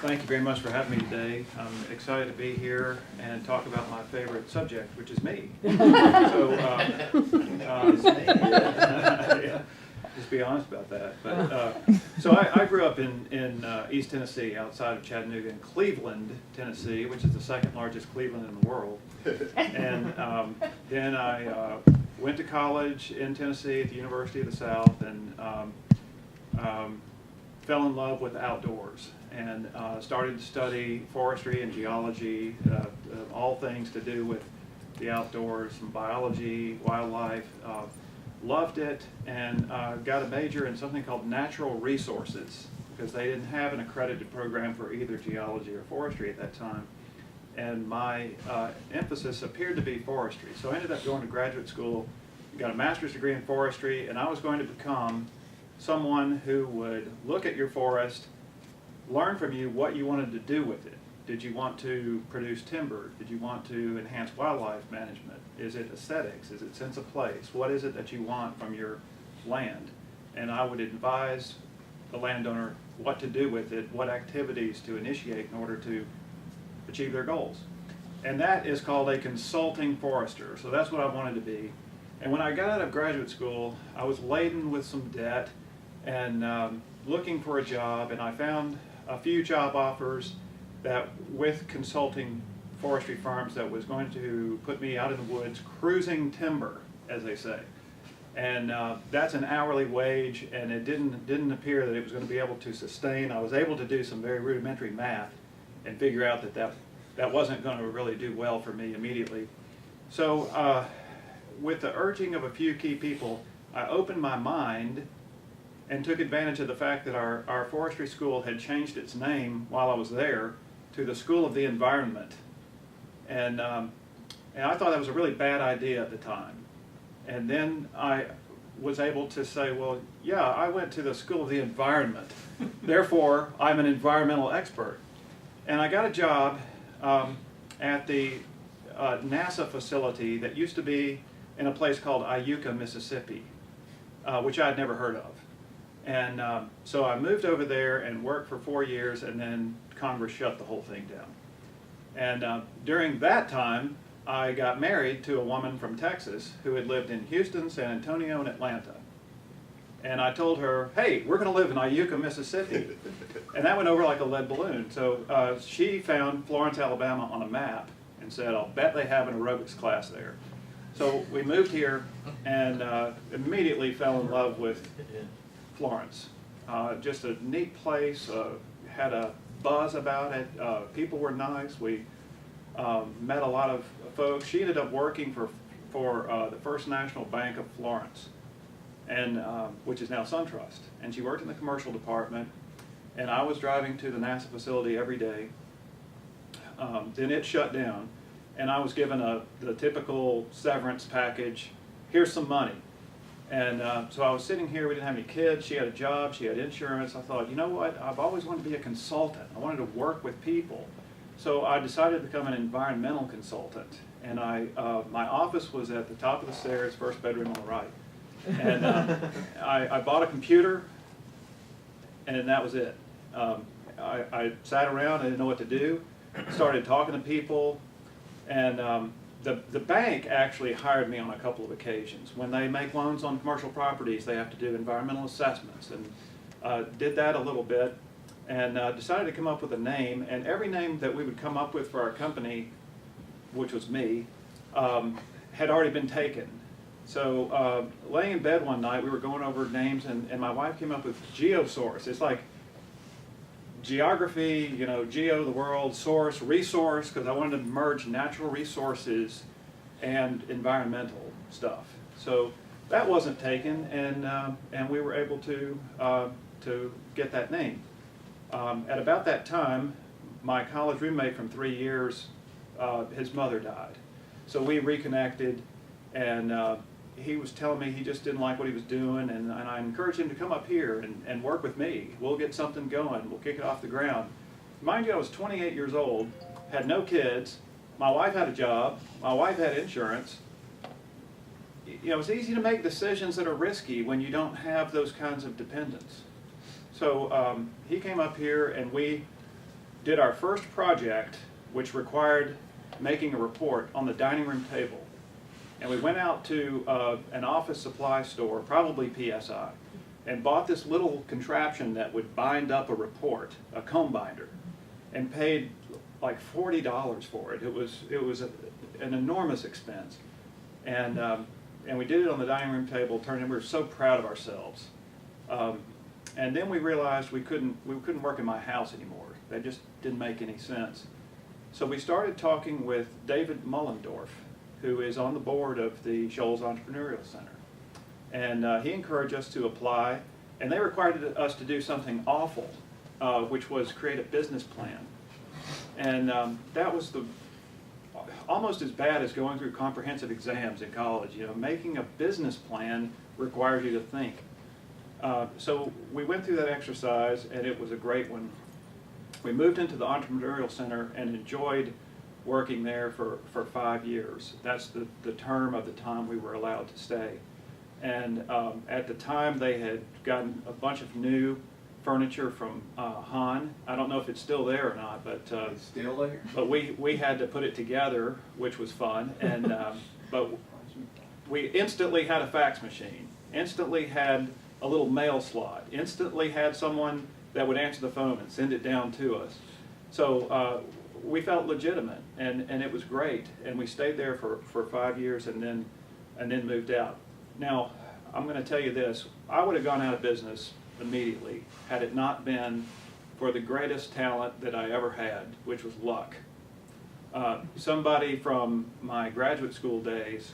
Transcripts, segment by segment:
Thank you very much for having me today. I'm excited to be here and talk about my favorite subject, which is me. So, yeah, just be honest about that. But so I grew up in East Tennessee, outside of Chattanooga, in Cleveland, Tennessee, which is the second largest Cleveland in the world. And then I went to college in Tennessee at the University of the South, and fell in love with outdoors, and started to study forestry and geology, all things to do with the outdoors, some biology, wildlife. Loved it, and got a major in something called natural resources, because they didn't have an accredited program for either geology or forestry at that time. And my emphasis appeared to be forestry. So I ended up going to graduate school, got a master's degree in forestry, and I was going to become someone who would look at your forest, learn from you what you wanted to do with it. Did you want to produce timber? Did you want to enhance wildlife management? Is it aesthetics? Is it sense of place? What is it that you want from your land? And I would advise the landowner what to do with it, what activities to initiate in order to achieve their goals. And that is called a consulting forester. So that's what I wanted to be. And when I got out of graduate school, I was laden with some debt and looking for a job, and I found a few job offers that with consulting forestry firms that was going to put me out in the woods cruising timber, as they say. And that's an hourly wage, and it didn't appear that it was going to be able to sustain. I was able to do some very rudimentary math and figure out that wasn't going to really do well for me immediately. So with the urging of a few key people, I opened my mind and took advantage of the fact that our forestry school had changed its name while I was there to the School of the Environment. And I thought that was a really bad idea at the time. And then I was able to say, well, yeah, I went to the School of the Environment. Therefore, I'm an environmental expert. And I got a job at the NASA facility that used to be in a place called Iuka, Mississippi, which I had never heard of. And so I moved over there and worked for 4 years, and then Congress shut the whole thing down. And during that time, I got married to a woman from Texas who had lived in Houston, San Antonio, and Atlanta. And I told her, hey, we're going to live in Iuka, Mississippi. And that went over like a lead balloon. So she found Florence, Alabama on a map and said, I'll bet they have an aerobics class there. So we moved here and immediately fell in love with Florence. Just a neat place, had a buzz about it. People were nice. We met a lot of folks. She ended up working for the First National Bank of Florence, and which is now SunTrust. And she worked in the commercial department, and I was driving to the NASA facility every day. Then it shut down, and I was given the typical severance package. Here's some money. And so I was sitting here, we didn't have any kids, she had a job, she had insurance. I thought, you know what, I've always wanted to be a consultant. I wanted to work with people. So I decided to become an environmental consultant. And my office was at the top of the stairs, first bedroom on the right. And I bought a computer, and that was it. I sat around, I didn't know what to do, started talking to people, and the bank actually hired me on a couple of occasions. When they make loans on commercial properties, they have to do environmental assessments, and did that a little bit, and decided to come up with a name. And every name that we would come up with for our company, which was me, had already been taken. So laying in bed one night, we were going over names, and my wife came up with Geo-Source. It's like geography, you know, geo, the world, source, resource, because I wanted to merge natural resources and environmental stuff. So that wasn't taken, and we were able to get that name. At about that time, my college roommate from 3 years, his mother died. So we reconnected, and he was telling me he just didn't like what he was doing, and I encouraged him to come up here and work with me. We'll get something going. We'll kick it off the ground. Mind you, I was 28 years old, had no kids. My wife had a job. My wife had insurance. You know, it's easy to make decisions that are risky when you don't have those kinds of dependents. So he came up here, and we did our first project, which required making a report on the dining room table. And we went out to an office supply store, probably PSI, and bought this little contraption that would bind up a report, a comb binder, and paid like $40 for it. It was an enormous expense, and we did it on the dining room table. We were so proud of ourselves. And then we realized we couldn't work in my house anymore. That just didn't make any sense. So we started talking with David Mullendorf, who is on the board of the Shoals Entrepreneurial Center. And he encouraged us to apply, and they required us to do something awful, which was create a business plan. And that was almost as bad as going through comprehensive exams in college. You know, making a business plan requires you to think. So we went through that exercise, and it was a great one. We moved into the Entrepreneurial Center and enjoyed working there for 5 years. That's the term of the time we were allowed to stay. And at the time, they had gotten a bunch of new furniture from Hahn. I don't know if it's still there or not, but it's still there. But we had to put it together, which was fun. And but we instantly had a fax machine. Instantly had a little mail slot. Instantly had someone that would answer the phone and send it down to us. So we felt legitimate, and it was great. And we stayed there for 5 years, and then moved out. Now, I'm going to tell you this: I would have gone out of business immediately had it not been for the greatest talent that I ever had, which was luck. Somebody from my graduate school days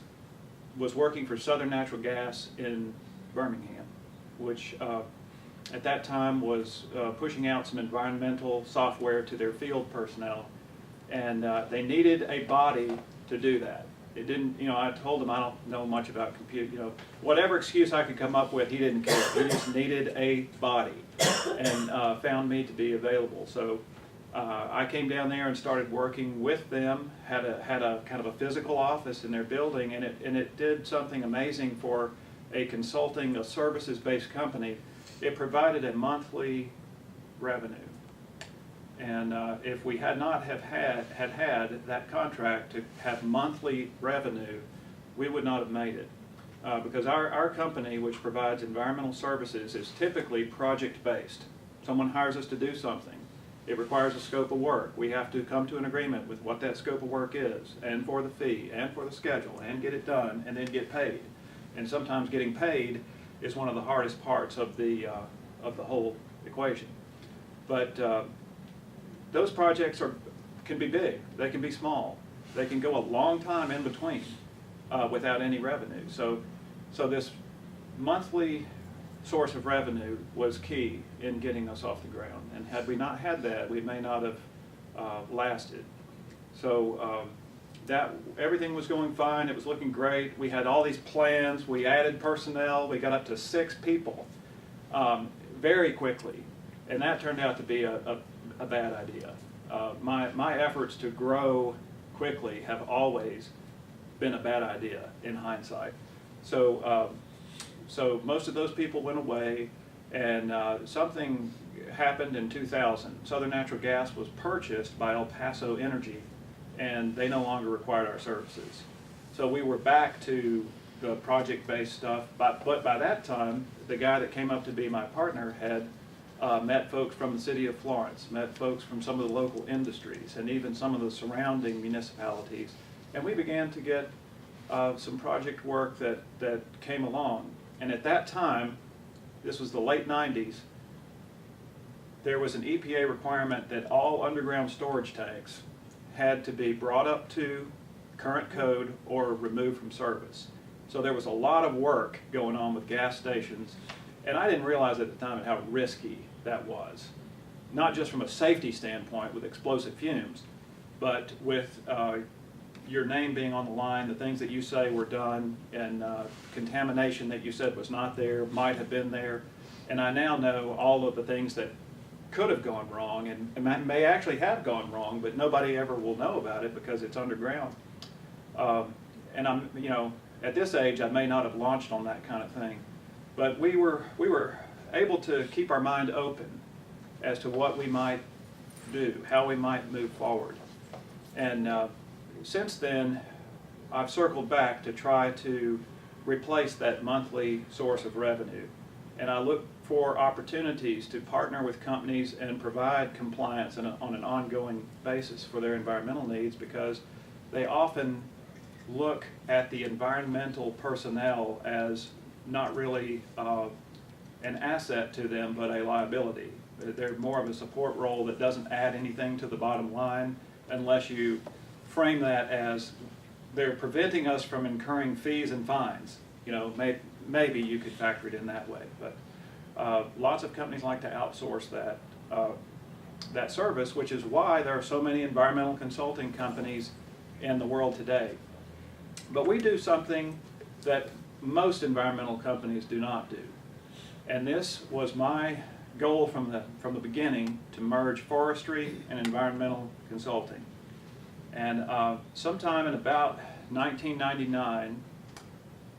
was working for Southern Natural Gas in Birmingham, which at that time was pushing out some environmental software to their field personnel, and they needed a body to do that. It didn't, you know, I told him I don't know much about compute, you know, whatever excuse I could come up with, he didn't care. He just needed a body, and found me to be available. So I came down there and started working with them, had a kind of a physical office in their building, and it did something amazing for a consulting, a services-based company. It provided a monthly revenue. And if we had not had that contract to have monthly revenue, we would not have made it. Because our company, which provides environmental services, is typically project-based. Someone hires us to do something. It requires a scope of work. We have to come to an agreement with what that scope of work is, and for the fee, and for the schedule, and get it done, and then get paid. And sometimes getting paid is one of the hardest parts of the whole equation. But those projects can be big, they can be small, they can go a long time in between without any revenue. So this monthly source of revenue was key in getting us off the ground. And had we not had that, we may not have lasted. So everything was going fine, it was looking great. We had all these plans, we added personnel, we got up to 6 people very quickly. And that turned out to be a bad idea. My efforts to grow quickly have always been a bad idea in hindsight. So most of those people went away, and something happened in 2000. Southern Natural Gas was purchased by El Paso Energy, and they no longer required our services. So we were back to the project-based stuff, but by that time, the guy that came up to be my partner had met folks from the city of Florence, met folks from some of the local industries, and even some of the surrounding municipalities. And we began to get some project work that came along. And at that time, this was the late 90s, there was an EPA requirement that all underground storage tanks had to be brought up to current code or removed from service. So there was a lot of work going on with gas stations, and I didn't realize at the time how risky that was. Not just from a safety standpoint with explosive fumes, but with your name being on the line, the things that you say were done, and contamination that you said was not there, might have been there. And I now know all of the things that could have gone wrong, and may actually have gone wrong, but nobody ever will know about it because it's underground. And I'm, you know, at this age, I may not have launched on that kind of thing, but we were able to keep our mind open as to what we might do, how we might move forward. And since then, I've circled back to try to replace that monthly source of revenue. And I look for opportunities to partner with companies and provide compliance on an ongoing basis for their environmental needs, because they often look at the environmental personnel as not really an asset to them, but a liability. They're more of a support role that doesn't add anything to the bottom line, unless you frame that as they're preventing us from incurring fees and fines. You know, maybe you could factor it in that way, but lots of companies like to outsource that service, which is why there are so many environmental consulting companies in the world today. But we do something that most environmental companies do not do, and this was my goal from the beginning, to merge forestry and environmental consulting. And sometime in about 1999,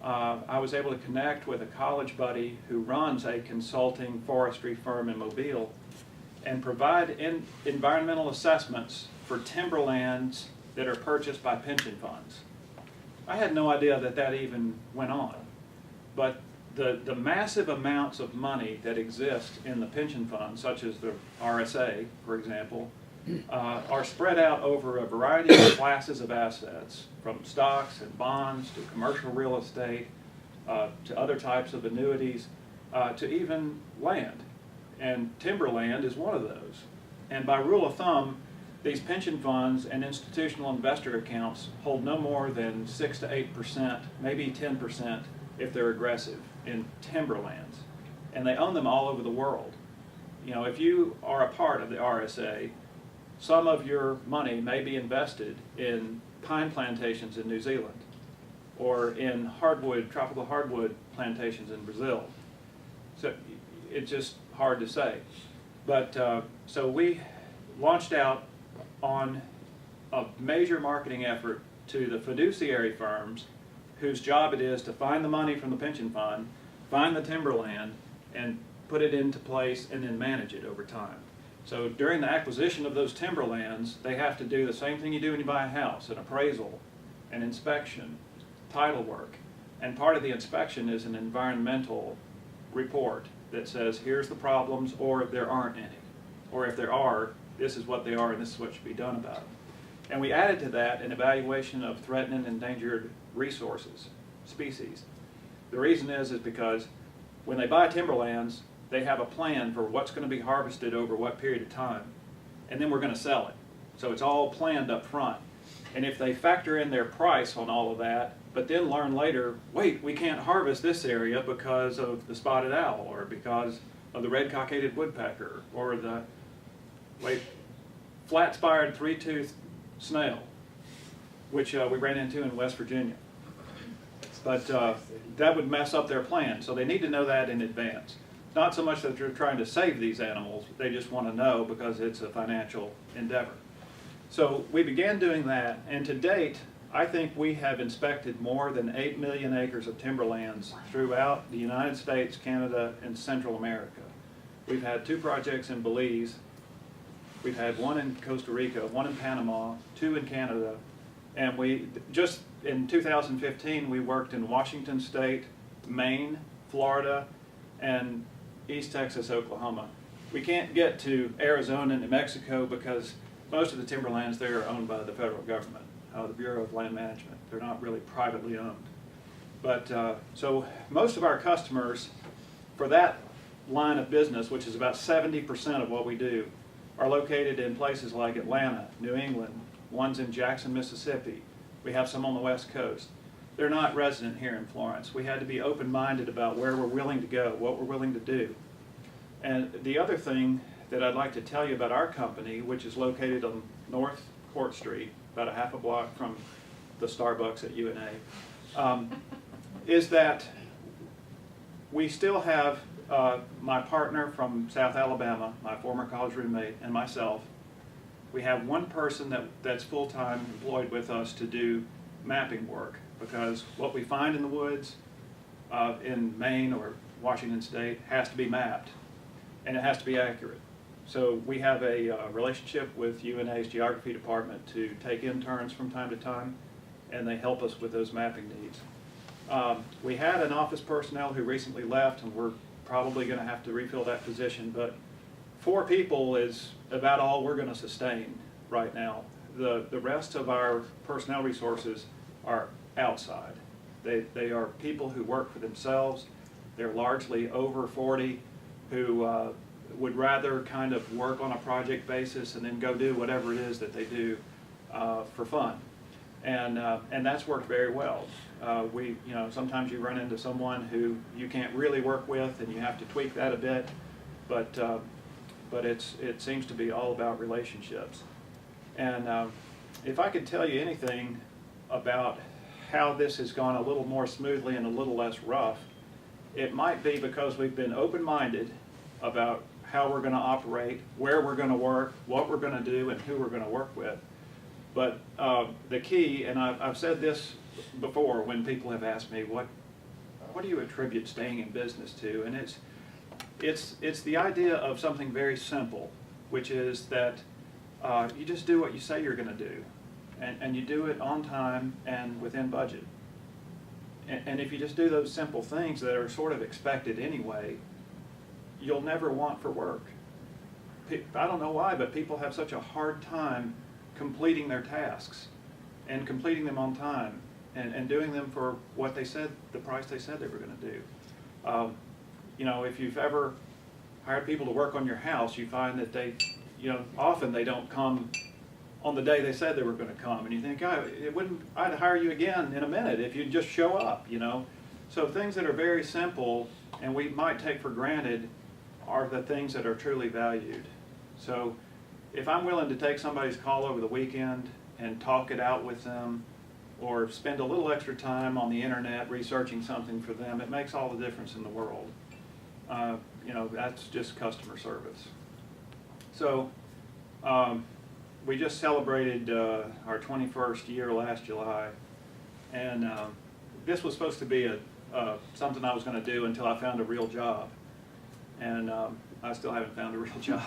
I was able to connect with a college buddy who runs a consulting forestry firm in Mobile and provide environmental assessments for timberlands that are purchased by pension funds. I had no idea that that even went on, but the massive amounts of money that exist in the pension funds, such as the RSA, for example, are spread out over a variety of classes of assets, from stocks and bonds to commercial real estate, to other types of annuities, to even land. And timberland is one of those. And by rule of thumb, these pension funds and institutional investor accounts hold no more than 6 to 8%, maybe 10% if they're aggressive, in timberlands. And they own them all over the world. You know, if you are a part of the RSA, some of your money may be invested in pine plantations in New Zealand, or in tropical hardwood plantations in Brazil. So it's just hard to say. But so we launched out on a major marketing effort to the fiduciary firms whose job it is to find the money from the pension fund, find the timberland, and put it into place and then manage it over time. So during the acquisition of those timberlands, they have to do the same thing you do when you buy a house: an appraisal, an inspection, title work. And part of the inspection is an environmental report that says, here's the problems, or if there aren't any. Or if there are, this is what they are and this is what should be done about them. And we added to that an evaluation of threatened and endangered resources, species. The reason is because when they buy timberlands, they have a plan for what's going to be harvested over what period of time, and then we're going to sell it. So it's all planned up front. And if they factor in their price on all of that, but then learn later, wait, we can't harvest this area because of the spotted owl, or because of the red cockaded woodpecker, or the flat-spired three-toothed snail, which we ran into in West Virginia. But that would mess up their plan, so they need to know that in advance. Not so much that they're trying to save these animals, they just want to know because it's a financial endeavor. So we began doing that, and to date, I think we have inspected more than 8 million acres of timberlands throughout the United States, Canada, and Central America. We've had 2 projects in Belize, we've had 1 in Costa Rica, 1 in Panama, 2 in Canada, and we just in 2015 we worked in Washington State, Maine, Florida, and East Texas, Oklahoma. We can't get to Arizona and New Mexico because most of the timberlands there are owned by the federal government, the Bureau of Land Management. They're not really privately owned. But so most of our customers for that line of business, which is about 70% of what we do, are located in places like Atlanta, New England, one's in Jackson, Mississippi. We have some on the West Coast. They're not resident here in Florence. We had to be open-minded about where we're willing to go, what we're willing to do. And the other thing that I'd like to tell you about our company, which is located on North Court Street, about a half a block from the Starbucks at UNA, is that we still have my partner from South Alabama, my former college roommate, and myself. We have 1 person that's full-time employed with us to do mapping work, because what we find in the woods in Maine or Washington State has to be mapped, and it has to be accurate. So we have a relationship with UNA's geography department to take interns from time to time, and they help us with those mapping needs. We had an office personnel who recently left, and we're probably going to have to refill that position, but 4 people is about all we're going to sustain right now. The rest of our personnel resources are outside. They are people who work for themselves. They're largely over 40 who would rather kind of work on a project basis and then go do whatever it is that they do for fun. And that's worked very well. Sometimes you run into someone who you can't really work with and you have to tweak that a bit, but it seems to be all about relationships. And if I could tell you anything about how this has gone a little more smoothly and a little less rough, it might be because we've been open-minded about how we're going to operate, where we're going to work, what we're going to do, and who we're going to work with. But the key, and I've said this before when people have asked me, what do you attribute staying in business to? And it's the idea of something very simple, which is that you just do what you say you're going to do, and you do it on time and within budget. And if you just do those simple things that are sort of expected anyway, you'll never want for work. I don't know why, but people have such a hard time completing their tasks and completing them on time and doing them for what they said, the price they said they were going to do. If you've ever hired people to work on your house, you find that often they don't come on the day they said they were going to come, and you think, I'd hire you again in a minute if you'd just show up, So things that are very simple and we might take for granted are the things that are truly valued. So if I'm willing to take somebody's call over the weekend and talk it out with them, or spend a little extra time on the internet researching something for them, it makes all the difference in the world. That's just customer service. So we just celebrated our 21st year last July, and this was supposed to be something I was going to do until I found a real job, and I still haven't found a real job.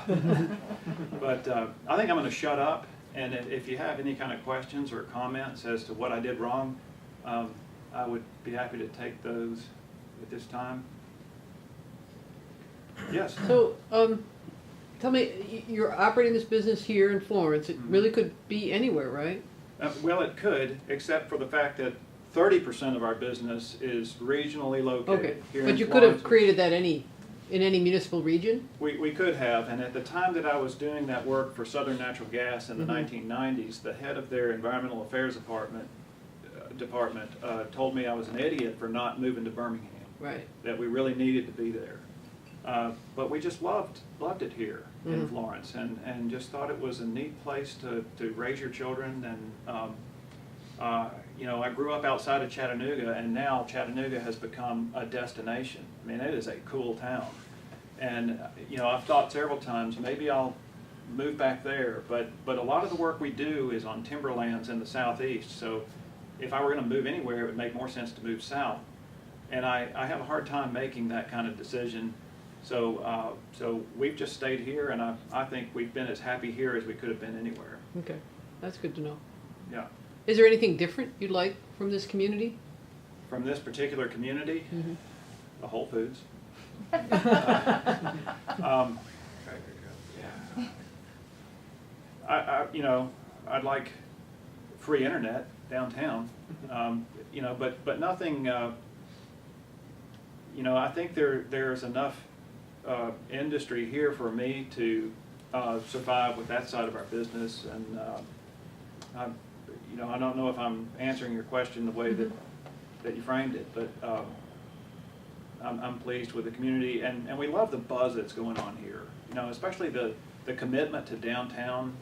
But I think I'm going to shut up, and if you have any kind of questions or comments as to what I did wrong, I would be happy to take those at this time. Yes? So, tell me, you're operating this business here in Florence. It really could be anywhere, right? Well, it could, except for the fact that 30% of our business is regionally located. Okay, here but in you Florence. could have created that in any municipal region? We could have, and at the time that I was doing that work for Southern Natural Gas in the 1990s, the head of their environmental affairs department told me I was an idiot for not moving to Birmingham. Right. That we really needed to be there. But we just loved it here in Florence, and just thought it was a neat place to raise your children. And I grew up outside of Chattanooga, and now Chattanooga has become a destination. I mean, it is a cool town. And I've thought several times maybe I'll move back there, but a lot of the work we do is on timberlands in the southeast. So if I were going to move anywhere, it would make more sense to move south. And I have a hard time making that kind of decision. So we've just stayed here, and I think we've been as happy here as we could have been anywhere. Okay, that's good to know. Yeah. Is there anything different you'd like from this community? From this particular community, the Whole Foods. I'd like free internet downtown, but nothing. I think there's enough industry here for me to survive with that side of our business, and I don't know if I'm answering your question the way that you framed it, but I'm pleased with the community, and we love the buzz that's going on here. Especially the commitment to downtown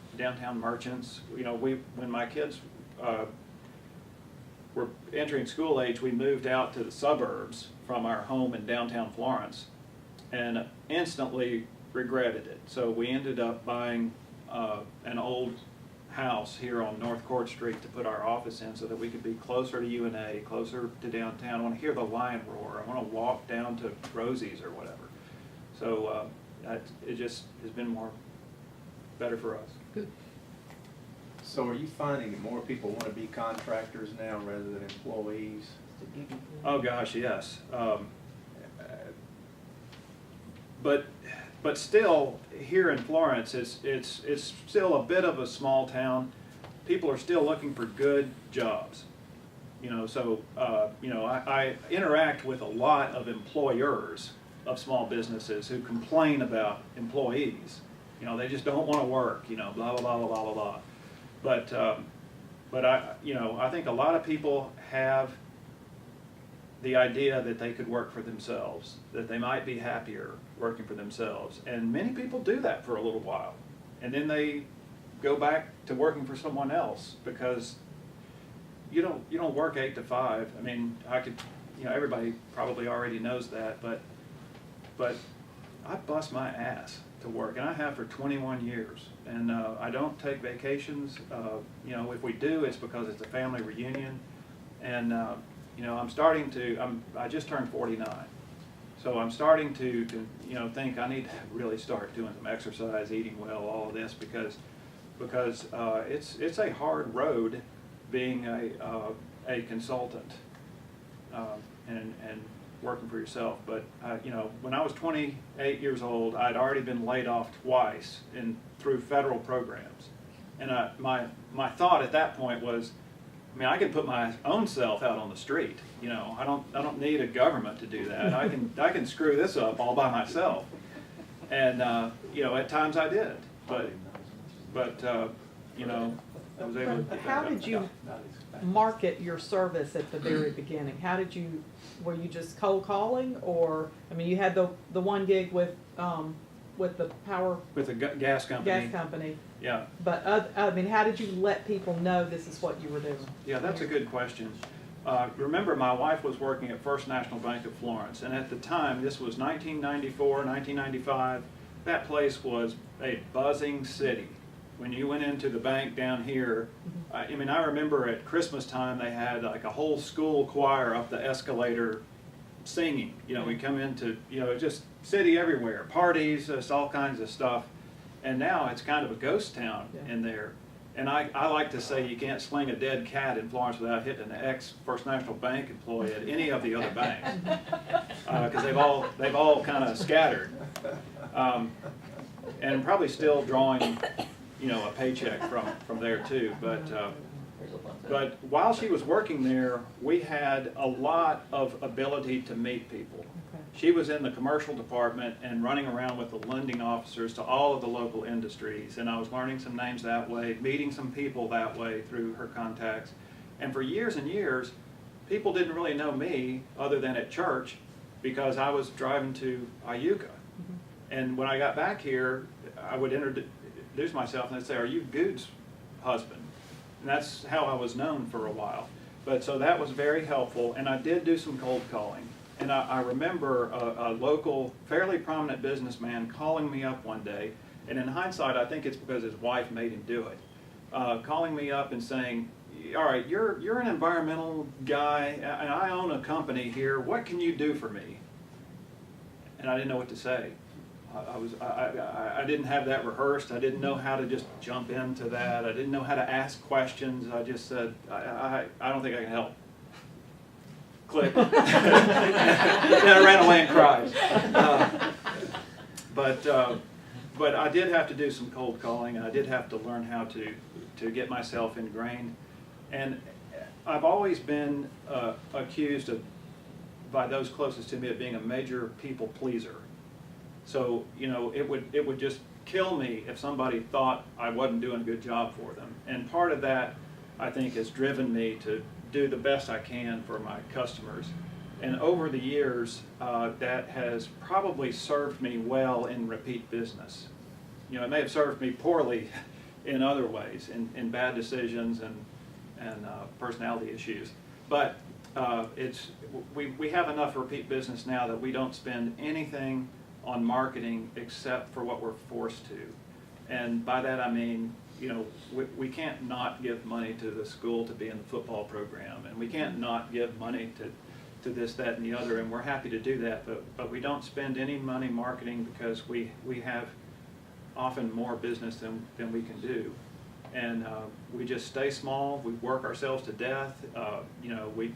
merchants. When my kids were entering school age, we moved out to the suburbs from our home in downtown Florence, and instantly regretted it. So we ended up buying an old house here on North Court Street to put our office in so that we could be closer to UNA, closer to downtown. I want to hear the lion roar. I want to walk down to Rosie's or whatever. So it just has been more better for us. Good. So are you finding that more people want to be contractors now rather than employees? Oh gosh, yes. But still, here in Florence, it's still a bit of a small town. People are still looking for good jobs. You know, so you know, I interact with a lot of employers of small businesses who complain about employees. You know, they just don't want to work. You know, blah blah blah blah blah blah. But I think a lot of people have the idea that they could work for themselves, that they might be happier working for themselves. And many people do that for a little while. And then they go back to working for someone else because you don't work 8 to 5. I mean, everybody probably already knows that, but I bust my ass to work, and I have for 21 years. And I don't take vacations. You know, if we do, it's because it's a family reunion. And you know, I just turned 49. So I'm starting to think I need to really start doing some exercise, eating well, all of this, because it's a hard road being a consultant and working for yourself. But you know, when I was 28 years old, I'd already been laid off twice through federal programs, and my thought at that point was, I mean, I can put my own self out on the street. You know, I don't need a government to do that. I can screw this up all by myself. And you know, at times I did, but you know, I was able to get that How up. did you market your service at the very beginning? Were you just cold calling, or, I mean, you had the one gig with the power With the gas company. gas company, Yeah. but I mean, how did you let people know this is what you were doing? Yeah, that's a good question. Remember, my wife was working at First National Bank of Florence, and at the time, this was 1994, 1995, that place was a buzzing city. When you went into the bank down here, I mean, I remember at Christmas time, they had like a whole school choir up the escalator singing. You know, we come into, you know, just city everywhere, parties, just all kinds of stuff. And now it's kind of a ghost town in there. And I like to say you can't sling a dead cat in Florence without hitting an ex-First National Bank employee at any of the other banks, because they've all kind of scattered, and probably still drawing, you know, a paycheck from there too. But while she was working there, we had a lot of ability to meet people. She was in the commercial department and running around with the lending officers to all of the local industries, and I was learning some names that way, meeting some people that way through her contacts. And for years and years, people didn't really know me other than at church because I was driving to Iuka. And when I got back here, I would introduce myself and they'd say, "Are you Good's husband?" And that's how I was known for a while. But so that was very helpful, and I did do some cold calling. And I remember a local, fairly prominent businessman calling me up one day, and in hindsight, I think it's because his wife made him do it, calling me up and saying, "All right, you're an environmental guy, and I own a company here. What can you do for me?" And I didn't know what to say. I didn't have that rehearsed. I didn't know how to just jump into that. I didn't know how to ask questions. I just said, I don't think I can help. Click. Then I ran away and cried. But I did have to do some cold calling, and I did have to learn how to get myself ingrained. And I've always been accused by those closest to me of being a major people pleaser. So, you know, it would just kill me if somebody thought I wasn't doing a good job for them. And part of that, I think, has driven me to do the best I can for my customers. And over the years, that has probably served me well in repeat business. You know, it may have served me poorly in other ways, in bad decisions and personality issues. But we have enough repeat business now that we don't spend anything on marketing except for what we're forced to. And by that I mean, you know, we can't not give money to the school to be in the football program, and we can't not give money to this, that, and the other, and we're happy to do that, but we don't spend any money marketing because we have often more business than we can do. And we just stay small, we work ourselves to death. You know, we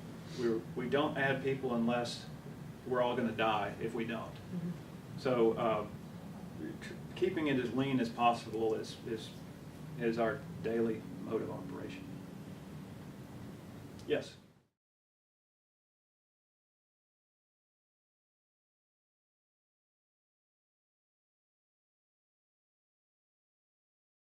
don't add people unless we're all gonna die if we don't. So keeping it as lean as possible is our daily mode of operation. Yes?